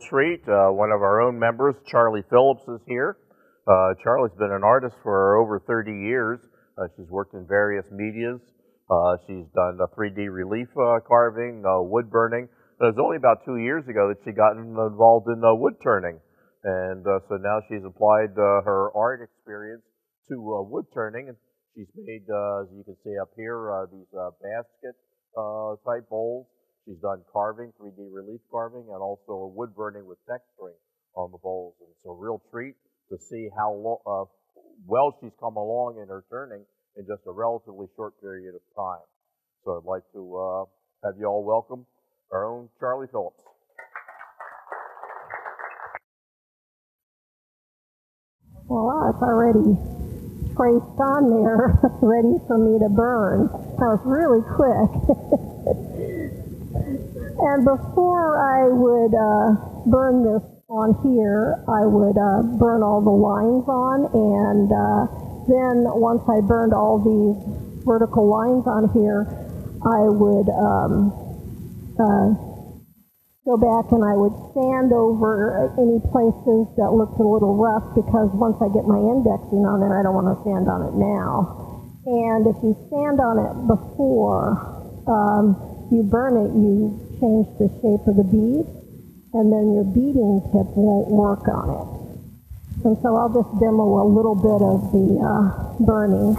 treat. One of our own members, Charlie Phillips, is here. Charlie's been an artist for over 30 years. She's worked in various medias. She's done 3D relief carving, wood burning. It was only about 2 years ago that she got involved in wood turning. And so now she's applied her art experience to wood turning. And she's made, as you can see up here, these basket type bowls. She's done carving, 3D relief carving, and also wood burning with texturing on the bowls. And it's a real treat to see how well she's come along in her turning in just a relatively short period of time. So I'd like to have you all welcome our own Charlie Phillips. Well, it's already traced on there, ready for me to burn. That was really quick. And before I would burn this on here, I would burn all the lines on, and then once I burned all these vertical lines on here, I would go back and I would sand over any places that looked a little rough, because once I get my indexing on there, I don't want to sand on it now. And if you sand on it before you burn it, you change the shape of the bead, and then your beading tip won't work on it. And so I'll just demo a little bit of the burning.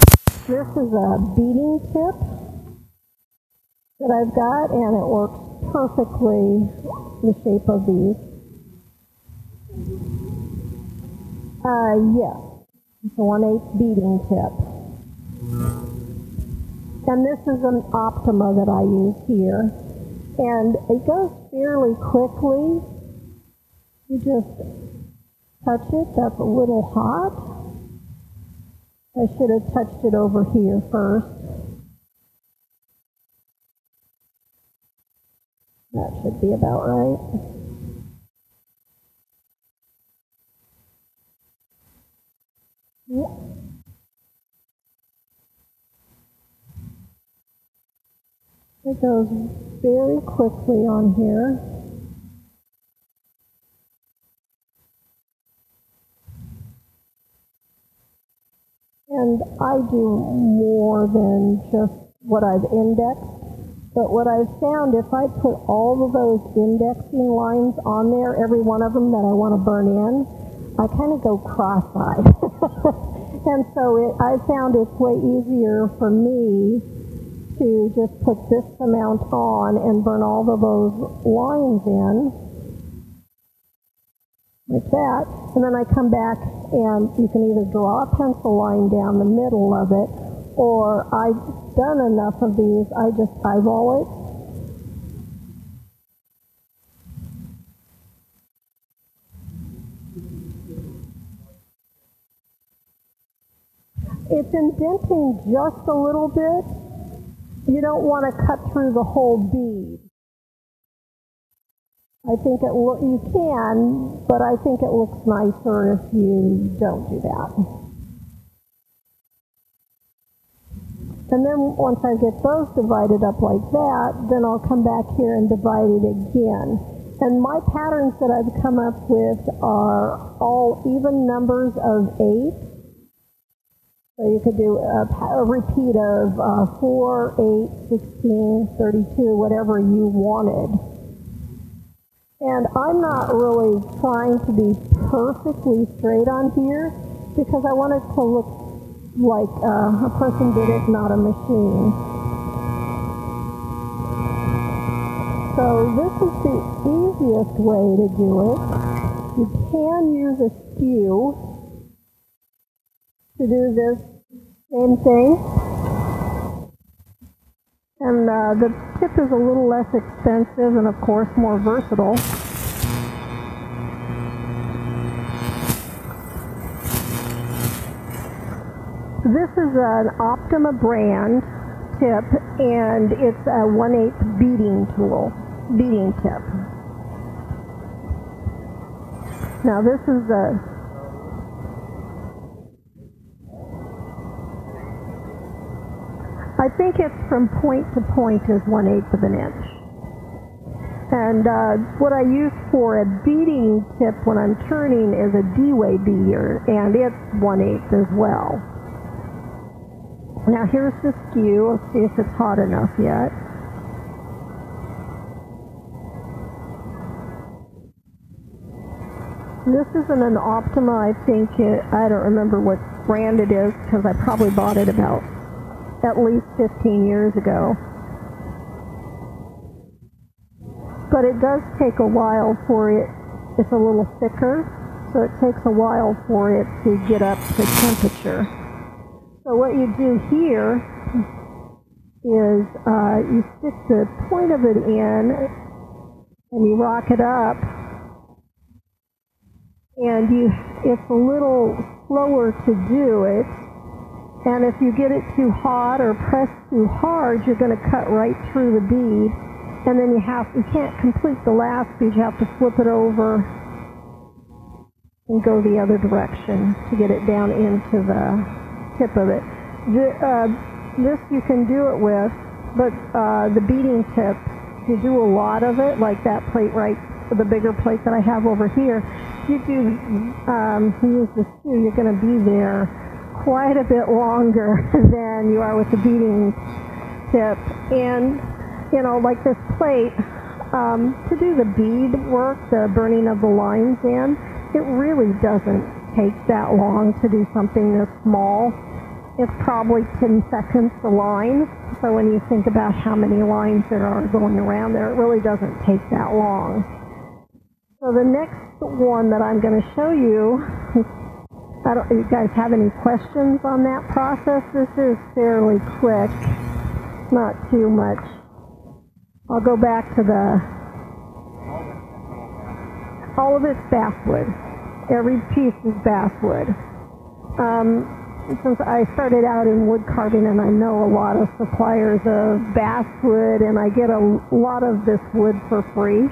This is a beading tip that I've got, and it works perfectly the shape of these. Yes, it's a 1/8 beading tip. And this is an Optima that I use here. And it goes fairly quickly. You just touch it. That's a little hot. I should have touched it over here first. That should be about right. Yep. It goes very quickly on here. And I do more than just what I've indexed. But what I've found, if I put all of those indexing lines on there, every one of them that I want to burn in, I kind of go cross-eyed. And so I found it's way easier for me to just put this amount on and burn all of those lines in, like that. And then I come back and you can either draw a pencil line down the middle of it, or I've done enough of these, I just eyeball it. It's indenting just a little bit. You don't want to cut through the whole bead. I think you can, but I think it looks nicer if you don't do that. And then once I get those divided up like that, then I'll come back here and divide it again. And my patterns that I've come up with are all even numbers of 8. So you could do a repeat of 4, 8, 16, 32, whatever you wanted. And I'm not really trying to be perfectly straight on here, because I want it to look like a person did it, not a machine. So this is the easiest way to do it. You can use a skew to do this same thing. And the tip is a little less expensive and, of course, more versatile. This is an Optima brand tip, and it's a 1/8 beading tip. Now this is I think it's from point to point is 1/8 of an inch. And what I use for a beading tip when I'm turning is a D-way beater, and it's 1/8 as well. Now here's the skew. Let's see if it's hot enough yet. This isn't an Optima. I think I don't remember what brand it is because I probably bought it about at least 15 years ago. But it does take a while for it. It's a little thicker, so it takes a while for it to get up to temperature. So what you do here is you stick the point of it in and you rock it up, and it's a little slower to do it. And if you get it too hot or press too hard, you're going to cut right through the bead. And then you can't complete the last bead. You have to flip it over and go the other direction to get it down into the tip of it. This you can do it with, but the beading tip, if you do a lot of it, like that plate the bigger plate that I have over here, if you use the skew, you're going to be there quite a bit longer than you are with the beading tip. And like this plate, to do the bead work, the burning of the lines in, it really doesn't take that long to do something this small. It's probably 10 seconds a line. So when you think about how many lines there are going around there, it really doesn't take that long. So the next one that I'm going to show you, you guys have any questions on that process? This is fairly quick, not too much. I'll go back to all of it's basswood. Every piece is basswood. Since I started out in wood carving, and I know a lot of suppliers of basswood, and I get a lot of this wood for free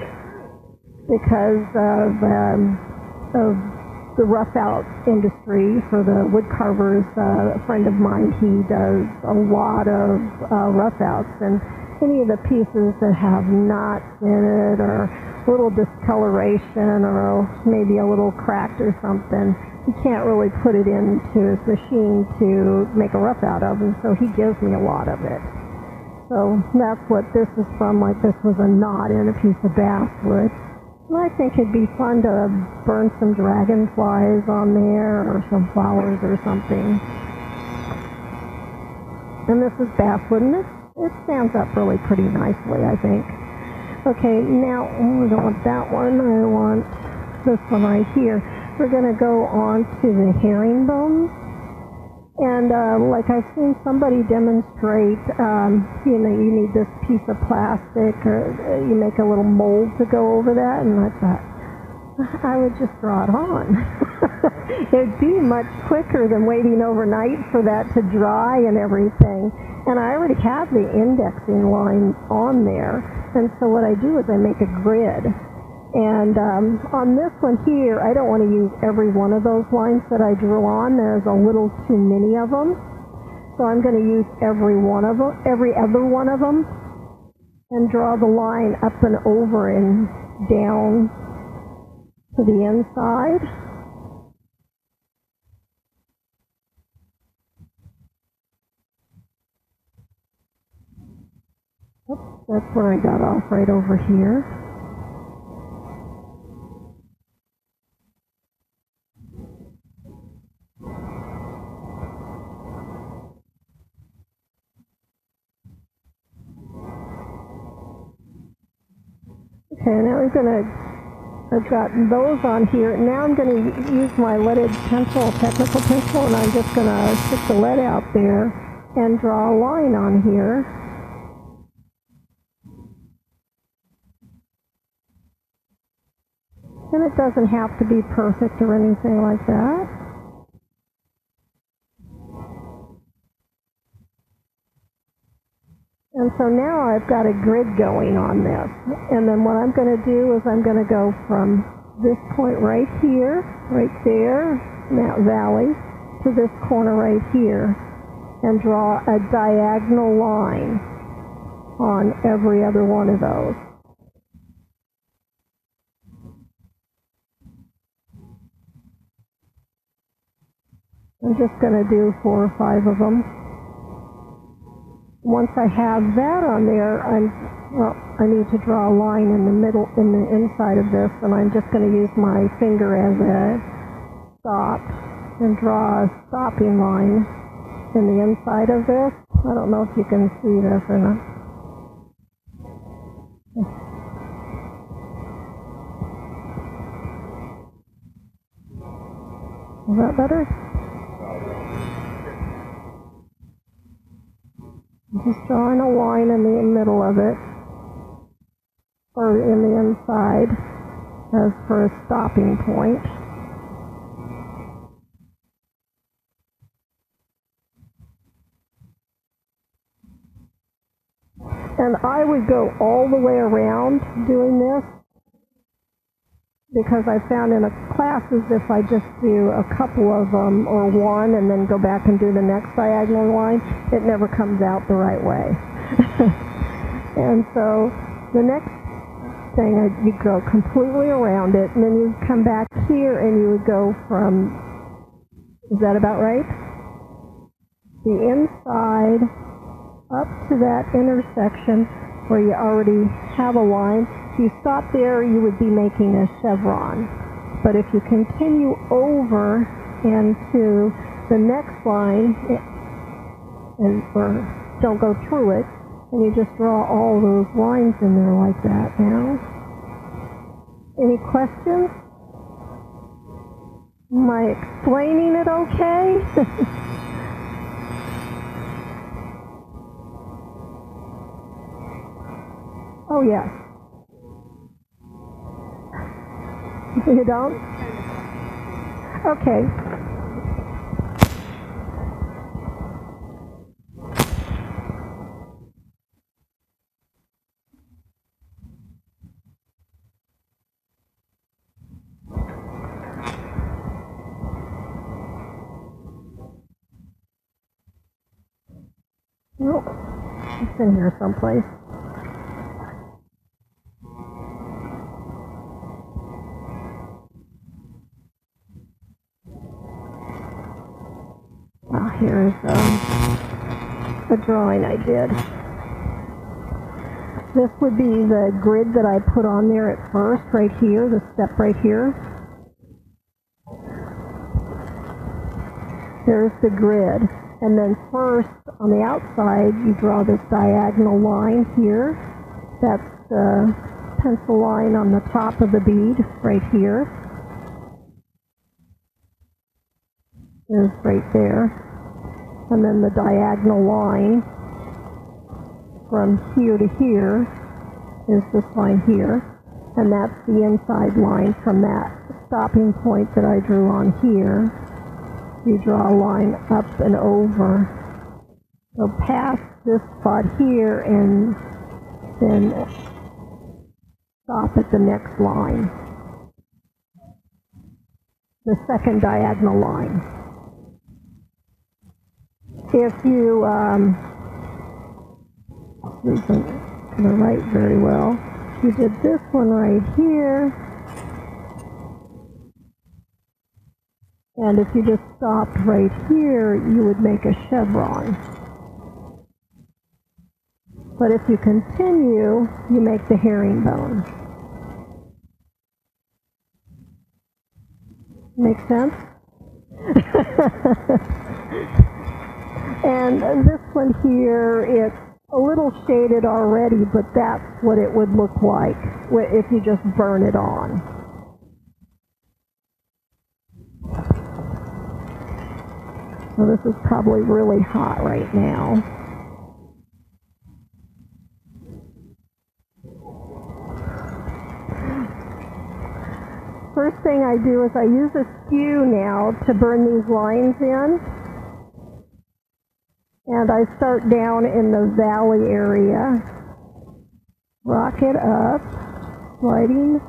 because of the rough out industry for the wood carvers. A friend of mine, he does a lot of rough outs, and any of the pieces that have knots in it or little discoloration or maybe a little cracked or something, he can't really put it into his machine to make a rough out of, and so he gives me a lot of it. So that's what this is from. Like, this was a knot in a piece of basswood. And I think it'd be fun to burn some dragonflies on there or some flowers or something. And this is basswood, and it stands up really pretty nicely, I think. Okay, now, I don't want that one. I want this one right here. We're going to go on to the herringbone. And like I've seen somebody demonstrate, you need this piece of plastic, or you make a little mold to go over that. And I thought, I would just draw it on. It'd be much quicker than waiting overnight for that to dry and everything. And I already have the indexing line on there. And so what I do is I make a grid. And on this one here, I don't want to use every one of those lines that I drew on. There's a little too many of them. So I'm going to use every other one of them, and draw the line up and over and down to the inside. Oops, that's where I got off, right over here. Okay, now I've got those on here. Now I'm going to use my leaded pencil, technical pencil, and I'm just going to stick the lead out there and draw a line on here. And it doesn't have to be perfect or anything like that. And so now I've got a grid going on this. And then what I'm going to do is I'm going to go from this point right here, right there, Mount Valley, to this corner right here, and draw a diagonal line on every other one of those. I'm just going to do 4 or 5 of them. Once I have that on there, I need to draw a line in the middle, in the inside of this, and I'm just going to use my finger as a stop and draw a stopping line in the inside of this. I don't know if you can see this or not. Is that better? Just drawing a line in the middle of it, or in the inside, as for a stopping point. And I would go all the way around doing this, because I found in a classes if I just do a couple of them or one and then go back and do the next diagonal line, it never comes out the right way. And so the next thing, you go completely around it, and then you come back here and you would go from, is that about right? The inside up to that intersection where you already have a line. If you stop there, you would be making a chevron. But if you continue over into the next line, or don't go through it, and you just draw all those lines in there like that now. Any questions? Am I explaining it okay? Oh, yes. You don't? Okay. Nope. It's in here someplace. Here's a drawing I did. This would be the grid that I put on there at first, right here, the step right here. There's the grid. And then first, on the outside, you draw this diagonal line here. That's the pencil line on the top of the bead, right here. Is right there. And then the diagonal line from here to here is this line here. And that's the inside line from that stopping point that I drew on here. You draw a line up and over. So past this spot here and then stop at the next line. The second diagonal line. If you, this isn't going to write very well. You did this one right here, and if you just stopped right here, you would make a chevron. But if you continue, you make the herringbone. Make sense? And this one here, it's a little shaded already, but that's what it would look like if you just burn it on. So this is probably really hot right now. First thing I do is I use a skew now to burn these lines in. And I start down in the valley area, rock it up, sliding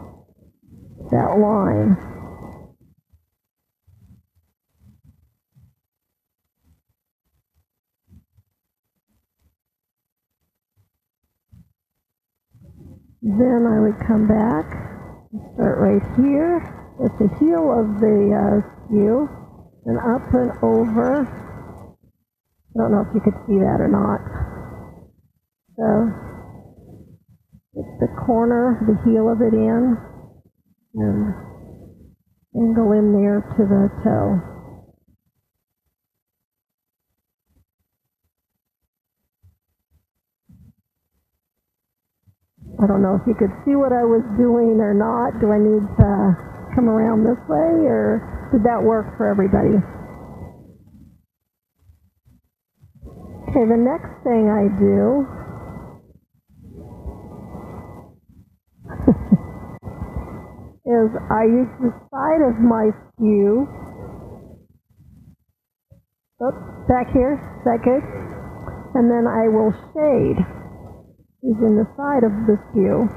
that line. Then I would come back and start right here with the heel of the skew, and up and over. I don't know if you could see that or not. So get the corner, the heel of it in, and angle in there to the toe. I don't know if you could see what I was doing or not. Do I need to come around this way, or did that work for everybody? Okay, the next thing I do is I use the side of my skew. Oops, back here. Is that good? And then I will shade using the side of the skew.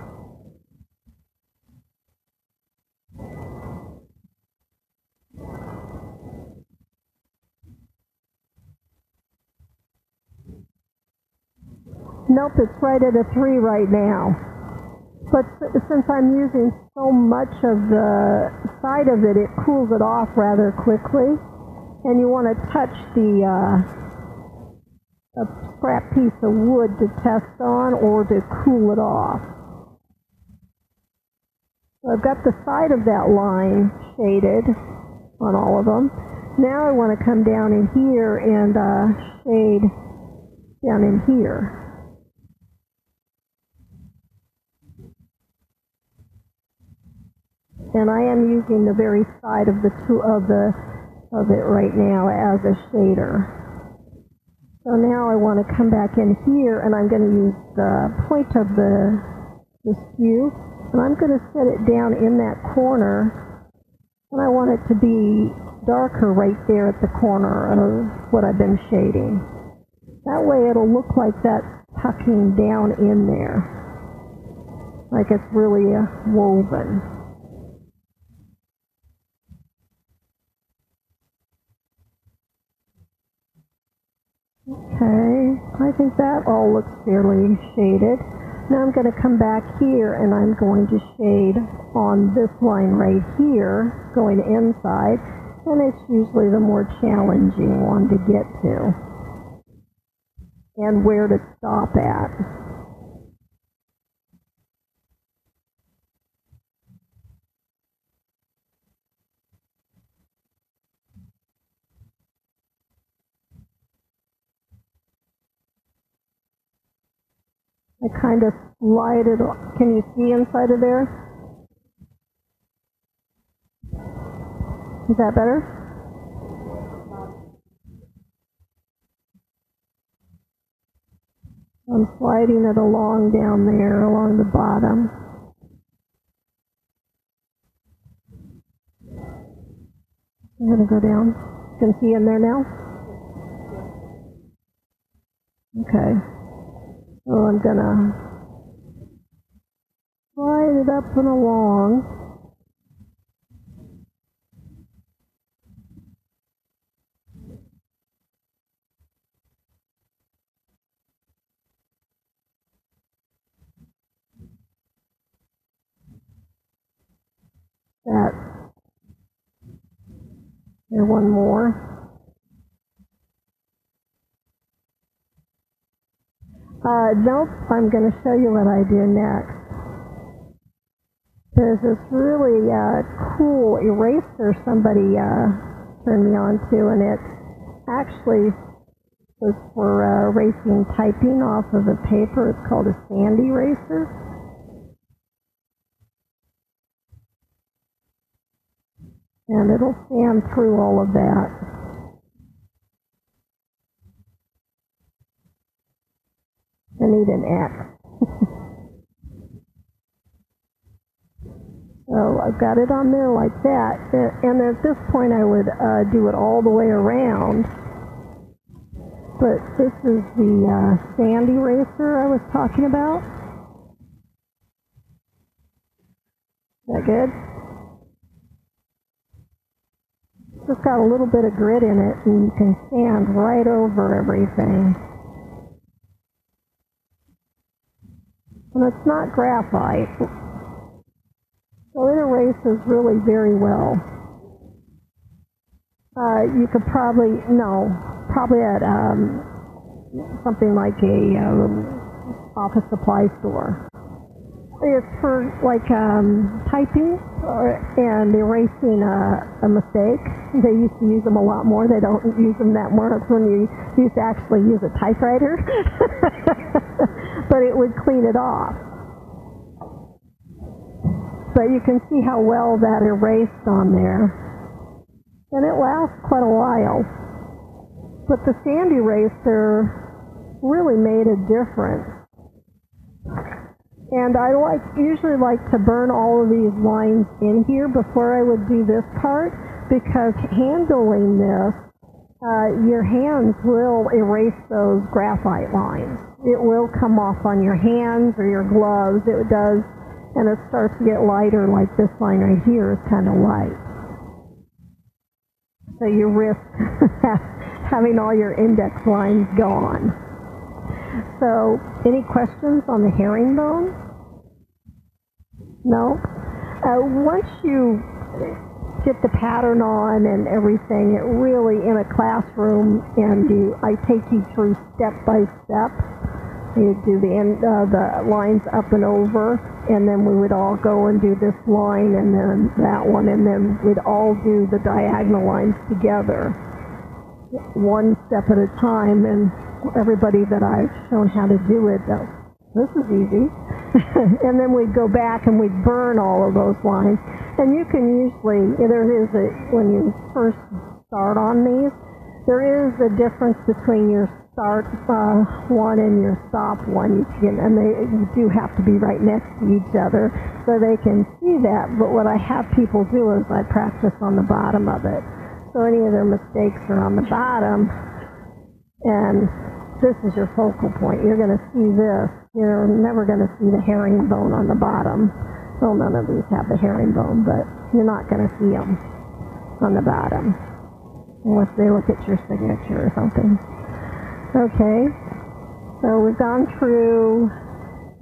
Nope, it's right at a 3 right now. But since I'm using so much of the side of it, it cools it off rather quickly. And you want to touch a scrap piece of wood to test on or to cool it off. So I've got the side of that line shaded on all of them. Now I want to come down in here and shade down in here. And I am using the very side of of it right now as a shader. So now I want to come back in here, and I'm going to use the point of the skew, and I'm going to set it down in that corner, and I want it to be darker right there at the corner of what I've been shading. That way it'll look like that's tucking down in there, like it's really woven. Okay, I think that all looks fairly shaded. Now I'm going to come back here and I'm going to shade on this line right here, going inside, and it's usually the more challenging one to get to, and where to stop at. I kind of slide it. Can you see inside of there? Is that better? I'm sliding it along down there, along the bottom. I'm going to go down. You can see in there now? Okay. So I'm going to slide it up and along. There, one more. Nope, I'm going to show you what I do next. There's this really cool eraser somebody turned me on to, and it actually was for erasing typing off of a paper. It's called a sand eraser. And it'll sand through all of that. I need an X. So I've got it on there like that. And at this point I would do it all the way around. But this is the sand eraser I was talking about. Is that good? It's got a little bit of grit in it, and you can sand right over everything. And it's not graphite, so it erases really very well. You could probably, no, probably at something like a office supply store. It's for like typing and erasing a mistake. They used to use them a lot more. They don't use them that more. It's when you used to actually use a typewriter. But it would clean it off. But you can see how well that erased on there. And it lasts quite a while. But the sand eraser really made a difference. And I usually like to burn all of these lines in here before I would do this part, because handling this, your hands will erase those graphite lines. It will come off on your hands or your gloves. It does, and it starts to get lighter, like this line right here is kind of light. So you risk having all your index lines gone. So, any questions on the herringbone? No? Once you get the pattern on and everything, it really, in a classroom, and I take you through step by step. You do the lines up and over, and then we would all go and do this line and then that one, and then we'd all do the diagonal lines together, one step at a time. And everybody that I've shown how to do it, this is easy. And then we'd go back and we'd burn all of those lines. And you can usually, when you first start on these, there is a difference between your start one and your stop one. And you do have to be right next to each other so they can see that. But what I have people do is I practice on the bottom of it. So any of their mistakes are on the bottom, and this is your focal point. You're going to see this. You're never going to see the herringbone on the bottom. Well, none of these have the herringbone, but you're not going to see them on the bottom unless they look at your signature or something. Okay, so we've gone through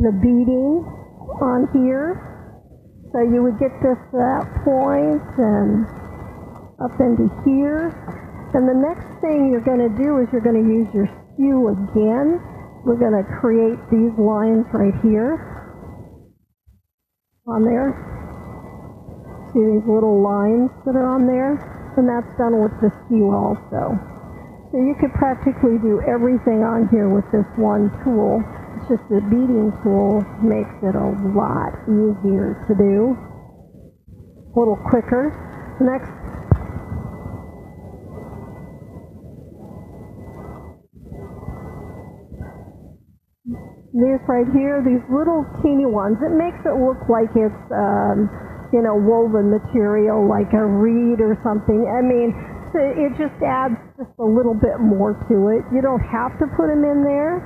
the beading on here. So you would get this to that point and up into here. And the next thing you're going to do is you're going to use your skew again. We're going to create these lines right here on there. See these little lines that are on there? And that's done with the skew also. So you could practically do everything on here with this one tool. It's just the beading tool makes it a lot easier to do. A little quicker. Next. These right here, these little teeny ones, it makes it look like it's, woven material, like a reed or something. I mean, it just adds just a little bit more to it. You don't have to put them in there.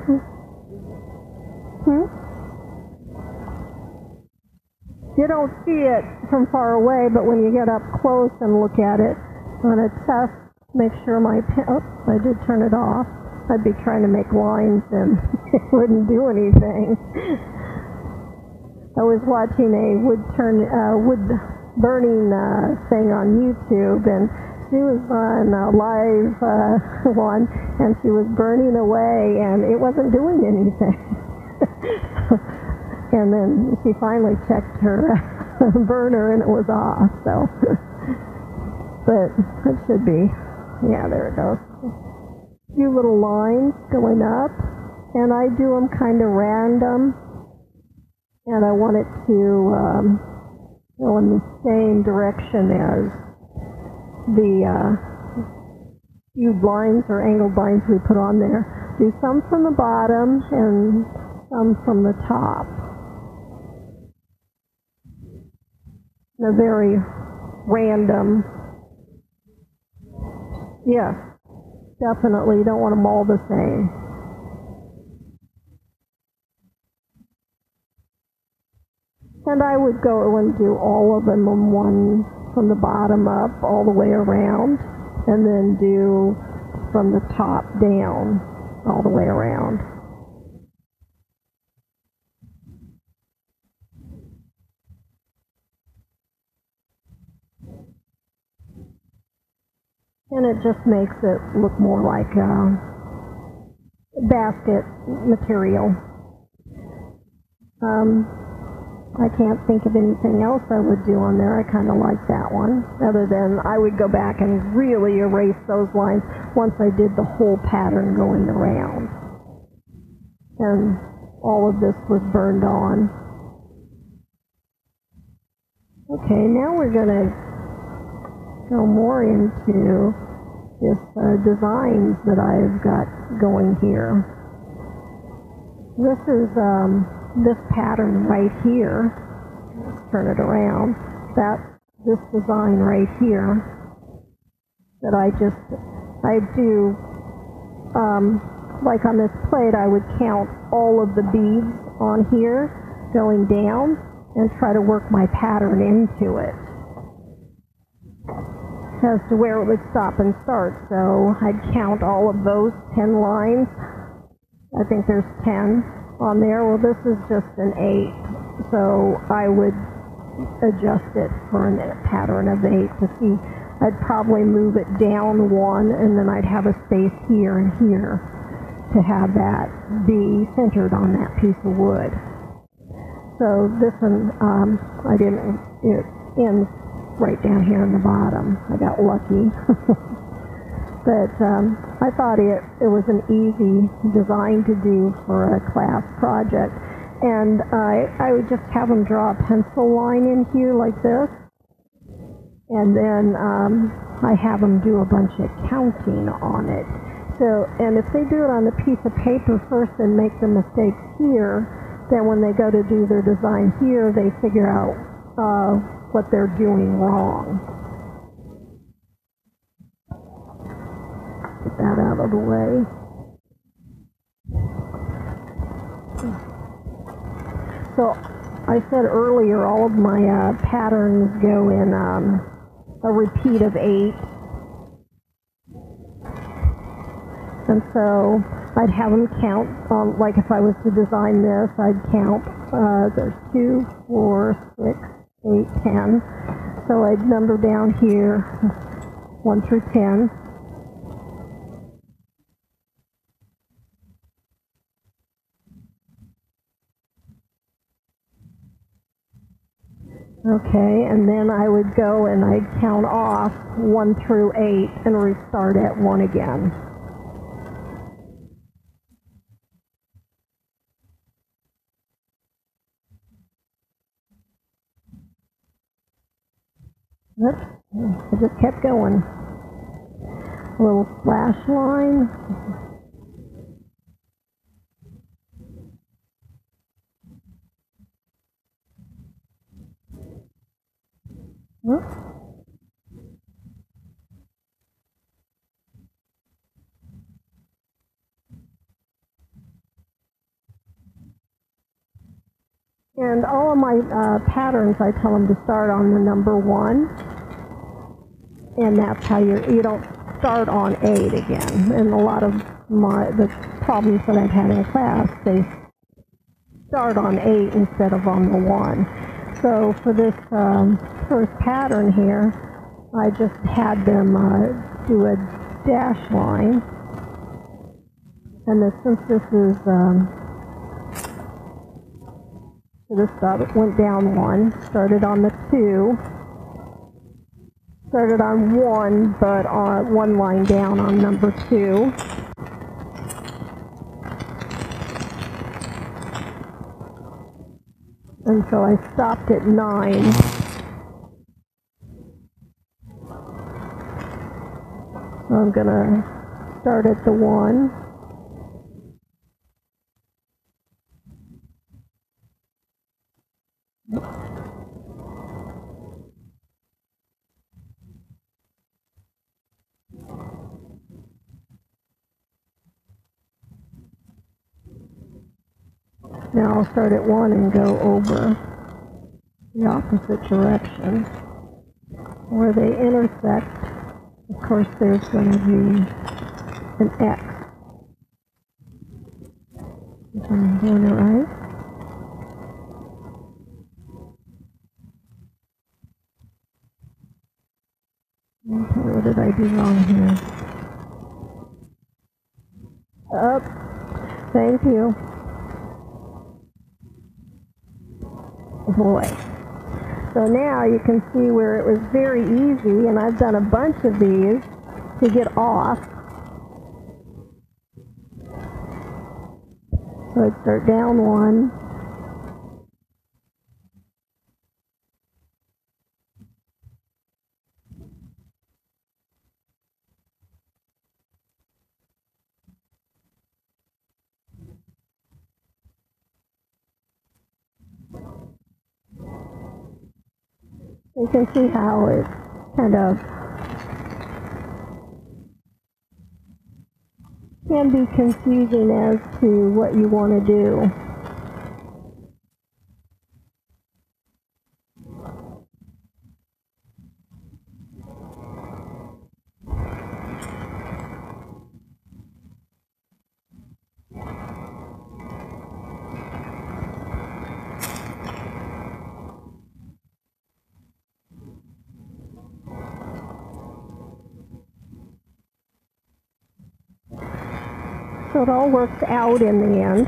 You don't see it from far away, but when you get up close and look at it, I'm going to test, make sure my pen, I did turn it off. I'd be trying to make lines and it wouldn't do anything. I was watching a wood burning thing on YouTube, and she was on a live one, and she was burning away, and it wasn't doing anything. And then she finally checked her burner, and it was off. So, but it should be. Yeah, there it goes. A few little lines going up, and I do them kind of random, and I want it to go in the same direction as the skewed lines or angled lines we put on there. Do some from the bottom and some from the top. A very random. Yes, definitely. You don't want them all the same. And I would go and do all of them in one, from the bottom up all the way around, and then do from the top down all the way around. And it just makes it look more like basket material. I can't think of anything else I would do on there. I kind of like that one. Other than I would go back and really erase those lines once I did the whole pattern going around. And all of this was burned on. Okay, now we're going to go more into this designs that I've got going here. This is this pattern right here. Let's turn it around. That's this design right here that I do, like on this plate, I would count all of the beads on here going down and try to work my pattern into it as to where it would stop and start. So I'd count all of those 10 lines. I think there's 10 on there. Well, this is just an 8, so I would adjust it for a pattern of 8 to see. I'd probably move it down 1, and then I'd have a space here and here to have that be centered on that piece of wood. So this one, it ends right down here in the bottom. I got lucky. But I thought it was an easy design to do for a class project. And I would just have them draw a pencil line in here like this. And then I have them do a bunch of counting on it. So, and if they do it on a piece of paper first and make the mistakes here, then when they go to do their design here, they figure out what they're doing wrong. Get that out of the way. So I said earlier, all of my patterns go in a repeat of 8. And so I'd have them count, like if I was to design this, I'd count, there's 2, 4, 6, 8, 10. So I'd number down here 1 through 10. Okay, and then I would go and I'd count off 1 through 8 and restart at 1 again. Oops, I just kept going. A little slash line. Oops. And all of my patterns, I tell them to start on the number 1. And that's how you don't start on 8 again. And a lot of the problems that I've had in class, they start on 8 instead of on the 1. So for this first pattern here, I just had them do a dash line. And since this is, so this went down 1, started on the 2, started on 1, but on 1 line down on number 2. And so I stopped at 9. So I'm going to start at the 1. Now I'll start at 1 and go over the opposite direction. Where they intersect, of course, there's going to be an X. If I'm doing it right. Okay, what did I do wrong here? Up. Thank you. Boy. So now you can see where it was very easy, and I've done a bunch of these to get off. So I'd start down one. You can see how it kind of can be confusing as to what you want to do. So it all works out in the end.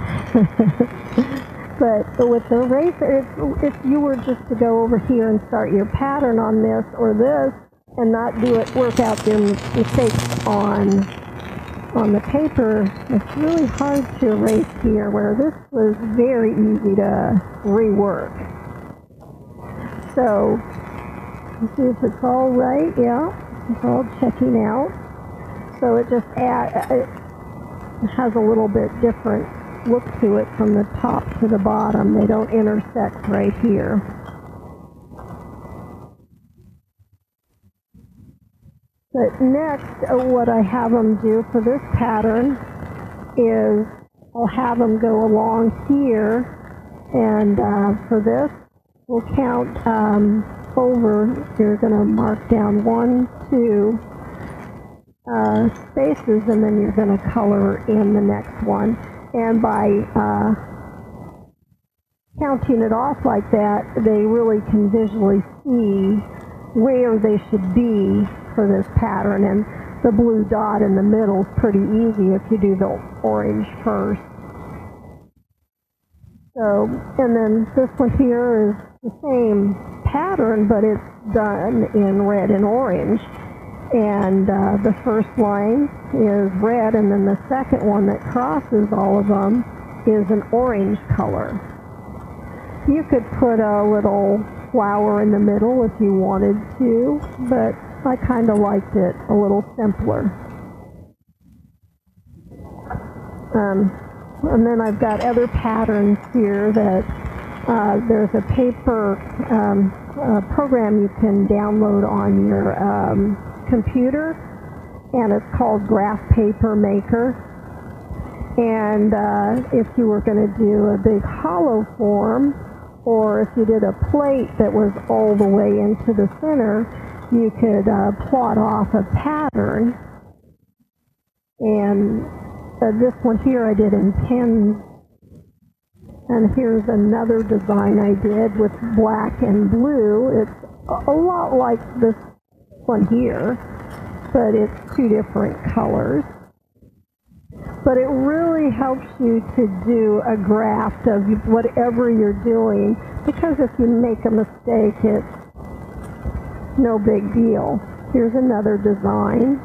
But with the eraser, if you were just to go over here and start your pattern on this or this and not work out your mistakes on the paper, it's really hard to erase here, where this was very easy to rework. So, let's see if it's all right. Yeah, it's all checking out. So it just has a little bit different look to it from the top to the bottom. They don't intersect right here. But next, what I have them do for this pattern is I'll have them go along here, and for this, we'll count over. You're going to mark down 1, 2 spaces, and then you're going to color in the next one. And by counting it off like that, they really can visually see where they should be for this pattern. And the blue dot in the middle is pretty easy if you do the orange first. So, and then this one here is the same pattern, but it's done in red and orange. And the first line is red, and then the second one that crosses all of them is an orange color. You could put a little flower in the middle if you wanted to, but I kind of liked it a little simpler. And then I've got other patterns here that there's a paper program you can download on your computer, and it's called Graph Paper Maker. And if you were going to do a big hollow form, or if you did a plate that was all the way into the center, you could plot off a pattern. And this one here I did in pens. And here's another design I did with black and blue. It's a lot like this one here, but it's two different colors. But it really helps you to do a graph of whatever you're doing, because if you make a mistake, it's no big deal. Here's another design.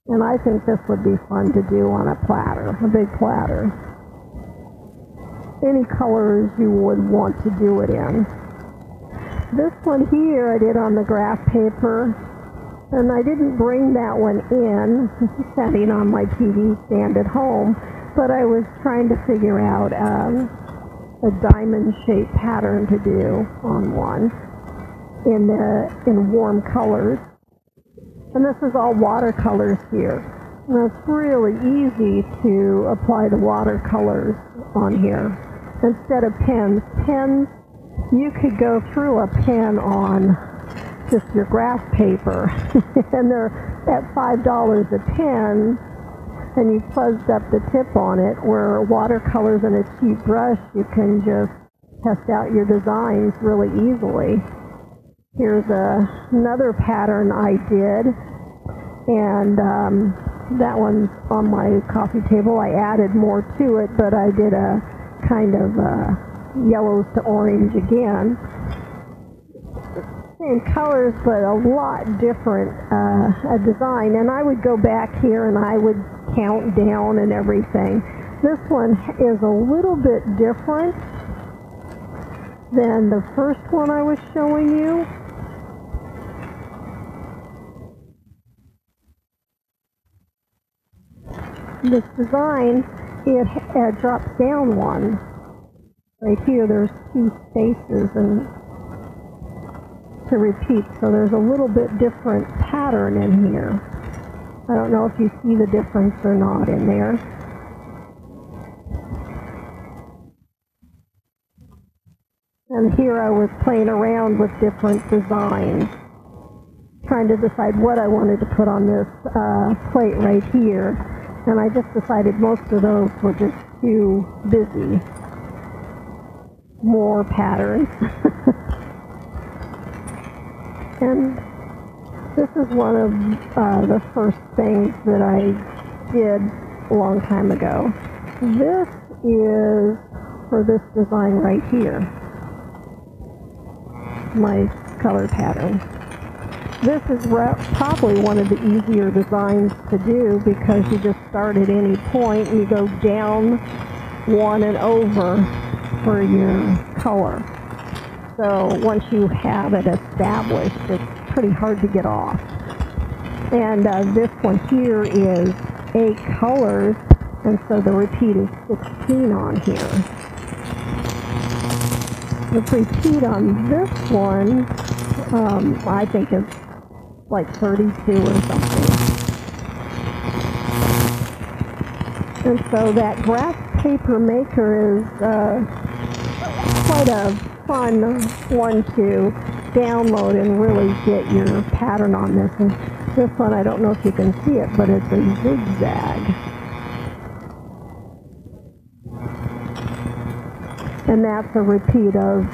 And I think this would be fun to do on a platter, a big platter. Any colors you would want to do it in. This one here I did on the graph paper, and I didn't bring that one in, sitting on my TV stand at home, but I was trying to figure out a diamond-shaped pattern to do on one in warm colors. And this is all watercolors here. And it's really easy to apply the watercolors on here. Instead of pens, you could go through a pen on just your graph paper. And they're at $5 a pen, and you fuzzed up the tip on it, where watercolors and a cheap brush, you can just test out your designs really easily. Here's another pattern I did, and that one's on my coffee table. I added more to it, but I did a kind of yellows to orange again. Same colors, but a lot different a design. And I would go back here and I would count down and everything. This one is a little bit different than the first one I was showing you. This design, it drops down one. Right here, there's 2 spaces and to repeat, so there's a little bit different pattern in here. I don't know if you see the difference or not in there. And here I was playing around with different designs, trying to decide what I wanted to put on this plate right here. And I just decided most of those were just too busy. More patterns. And this is one of the first things that I did a long time ago. This is for this design right here. My color pattern. This is probably one of the easier designs to do because you just start at any point and you go down one and over for your color. So once you have it established, it's pretty hard to get off. And this one here is 8 colors, and so the repeat is 16 on here. The repeat on this one, I think is like 32 or something. And so that graph paper maker is quite a fun one to download and really get your pattern on this. And this one, I don't know if you can see it, but it's a zigzag. And that's a repeat of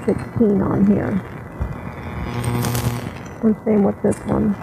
16 on here. And same with this one.